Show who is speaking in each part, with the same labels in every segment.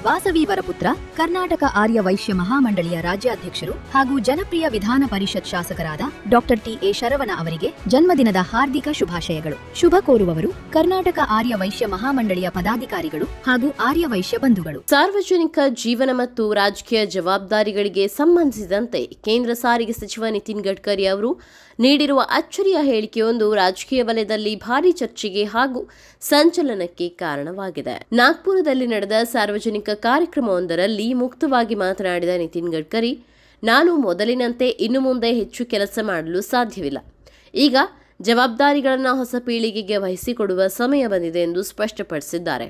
Speaker 1: ವಾಸವಿ ವರಪುತ್ರ, ಕರ್ನಾಟಕ ಆರ್ಯ ವೈಶ್ಯ ಮಹಾಮಂಡಳಿಯ ರಾಜ್ಯಾಧ್ಯಕ್ಷರು ಹಾಗೂ ಜನಪ್ರಿಯ ವಿಧಾನ ಪರಿಷತ್ ಶಾಸಕರಾದ ಡಾಕ್ಟರ್ ಟಿ.ಎ. ಶರವಣ ಅವರಿಗೆ ಜನ್ಮದಿನದ ಹಾರ್ದಿಕ ಶುಭಾಶಯಗಳು. ಶುಭ ಕೋರುವವರು ಕರ್ನಾಟಕ ಆರ್ಯ ವೈಶ್ಯ ಮಹಾಮಂಡಳಿಯ ಪದಾಧಿಕಾರಿಗಳು ಹಾಗೂ ಆರ್ಯ ವೈಶ್ಯ ಬಂಧುಗಳು.
Speaker 2: ಸಾರ್ವಜನಿಕ ಜೀವನ ಮತ್ತು ರಾಜಕೀಯ ಜವಾಬ್ದಾರಿಗಳಿಗೆ ಸಂಬಂಧಿಸಿದಂತೆ ಕೇಂದ್ರ ಸಾರಿಗೆ ಸಚಿವ ನಿತಿನ್ ಗಡ್ಕರಿ ಅವರು ನೀಡಿರುವ ಅಚ್ಚರಿಯ ಹೇಳಿಕೆಯೊಂದು ರಾಜಕೀಯ ವಲಯದಲ್ಲಿ ಭಾರೀ ಚರ್ಚೆಗೆ ಹಾಗೂ ಸಂಚಲನಕ್ಕೆ ಕಾರಣವಾಗಿದೆ. ನಾಗ್ಪುರದಲ್ಲಿ ನಡೆದ ಸಾರ್ವಜನಿಕ ಕಾರ್ಯಕ್ರಮವೊಂದರಲ್ಲಿ ಮುಕ್ತವಾಗಿ ಮಾತನಾಡಿದ ನಿತಿನ್ ಗಡ್ಕರಿ, ನಾನು ಮೊದಲಿನಂತೆ ಇನ್ನು ಮುಂದೆ ಹೆಚ್ಚು ಕೆಲಸ ಮಾಡಲು ಸಾಧ್ಯವಿಲ್ಲ. ಈಗ ಜವಾಬ್ದಾರಿಗಳನ್ನು ಹೊಸ ಪೀಳಿಗೆಗೆ ವಹಿಸಿಕೊಡುವ ಸಮಯ ಬಂದಿದೆ ಎಂದು ಸ್ಪಷ್ಟಪಡಿಸಿದ್ದಾರೆ.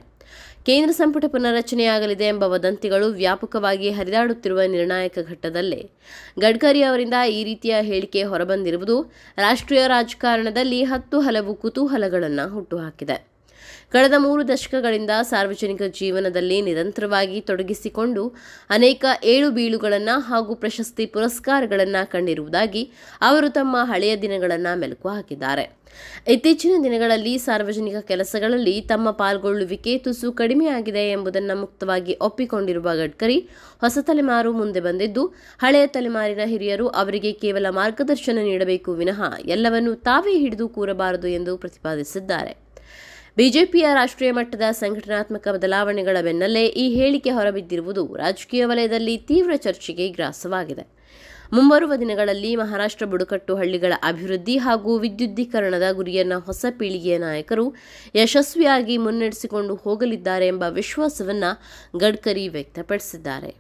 Speaker 2: ಕೇಂದ್ರ ಸಂಪುಟ ಪುನರ್ರಚನೆಯಾಗಲಿದೆ ಎಂಬ ವದಂತಿಗಳು ವ್ಯಾಪಕವಾಗಿ ಹರಿದಾಡುತ್ತಿರುವ ನಿರ್ಣಾಯಕ ಘಟ್ಟದಲ್ಲೇ ಗಡ್ಕರಿ ಅವರಿಂದ ಈ ರೀತಿಯ ಹೇಳಿಕೆ ಹೊರಬಂದಿರುವುದು ರಾಷ್ಟ್ರೀಯ ರಾಜಕಾರಣದಲ್ಲಿ ಹಲವು ಕುತೂಹಲಗಳನ್ನು ಹುಟ್ಟುಹಾಕಿದೆ. ಕಳೆದ 3 ದಶಕಗಳಿಂದ ಸಾರ್ವಜನಿಕ ಜೀವನದಲ್ಲಿ ನಿರಂತರವಾಗಿ ತೊಡಗಿಸಿಕೊಂಡು ಅನೇಕ ಏಳುಬೀಳುಗಳನ್ನು ಹಾಗೂ ಪ್ರಶಸ್ತಿ ಪುರಸ್ಕಾರಗಳನ್ನು ಕಂಡಿರುವುದಾಗಿ ಅವರು ತಮ್ಮ ಹಳೆಯ ದಿನಗಳನ್ನು ಮೆಲುಕು ಹಾಕಿದ್ದಾರೆ. ಇತ್ತೀಚಿನ ದಿನಗಳಲ್ಲಿ ಸಾರ್ವಜನಿಕ ಕೆಲಸಗಳಲ್ಲಿ ತಮ್ಮ ಪಾಲ್ಗೊಳ್ಳುವಿಕೆ ತುಸು ಕಡಿಮೆಯಾಗಿದೆ ಎಂಬುದನ್ನು ಮುಕ್ತವಾಗಿ ಒಪ್ಪಿಕೊಂಡಿರುವ ಗಡ್ಕರಿ, ಹೊಸ ತಲೆಮಾರು ಮುಂದೆ ಬಂದಿದ್ದು ಹಳೆಯ ತಲೆಮಾರಿನ ಹಿರಿಯರು ಅವರಿಗೆ ಕೇವಲ ಮಾರ್ಗದರ್ಶನ ನೀಡಬೇಕು ವಿನಃ ಎಲ್ಲವನ್ನೂ ತಾವೇ ಹಿಡಿದು ಕೂರಬಾರದು ಎಂದು ಪ್ರತಿಪಾದಿಸಿದ್ದಾರೆ. ಬಿಜೆಪಿಯ ರಾಷ್ಟ್ರೀಯ ಮಟ್ಟದ ಸಂಘಟನಾತ್ಮಕ ಬದಲಾವಣೆಗಳ ಬೆನ್ನಲ್ಲೇ ಈ ಹೇಳಿಕೆ ಹೊರಬಿದ್ದಿರುವುದು ರಾಜಕೀಯ ವಲಯದಲ್ಲಿ ತೀವ್ರ ಚರ್ಚೆಗೆ ಗ್ರಾಸವಾಗಿದೆ. ಮುಂಬರುವ ದಿನಗಳಲ್ಲಿ ಮಹಾರಾಷ್ಟ್ರ ಬುಡಕಟ್ಟು ಹಳ್ಳಿಗಳ ಅಭಿವೃದ್ಧಿ ಹಾಗೂ ವಿದ್ಯುದ್ದೀಕರಣದ ಗುರಿಯನ್ನು ಹೊಸ ಪೀಳಿಗೆಯ ನಾಯಕರು ಯಶಸ್ವಿಯಾಗಿ ಮುನ್ನಡೆಸಿಕೊಂಡು ಹೋಗಲಿದ್ದಾರೆ ಎಂಬ ವಿಶ್ವಾಸವನ್ನು ಗಡ್ಕರಿ ವ್ಯಕ್ತಪಡಿಸಿದ್ದಾರೆ.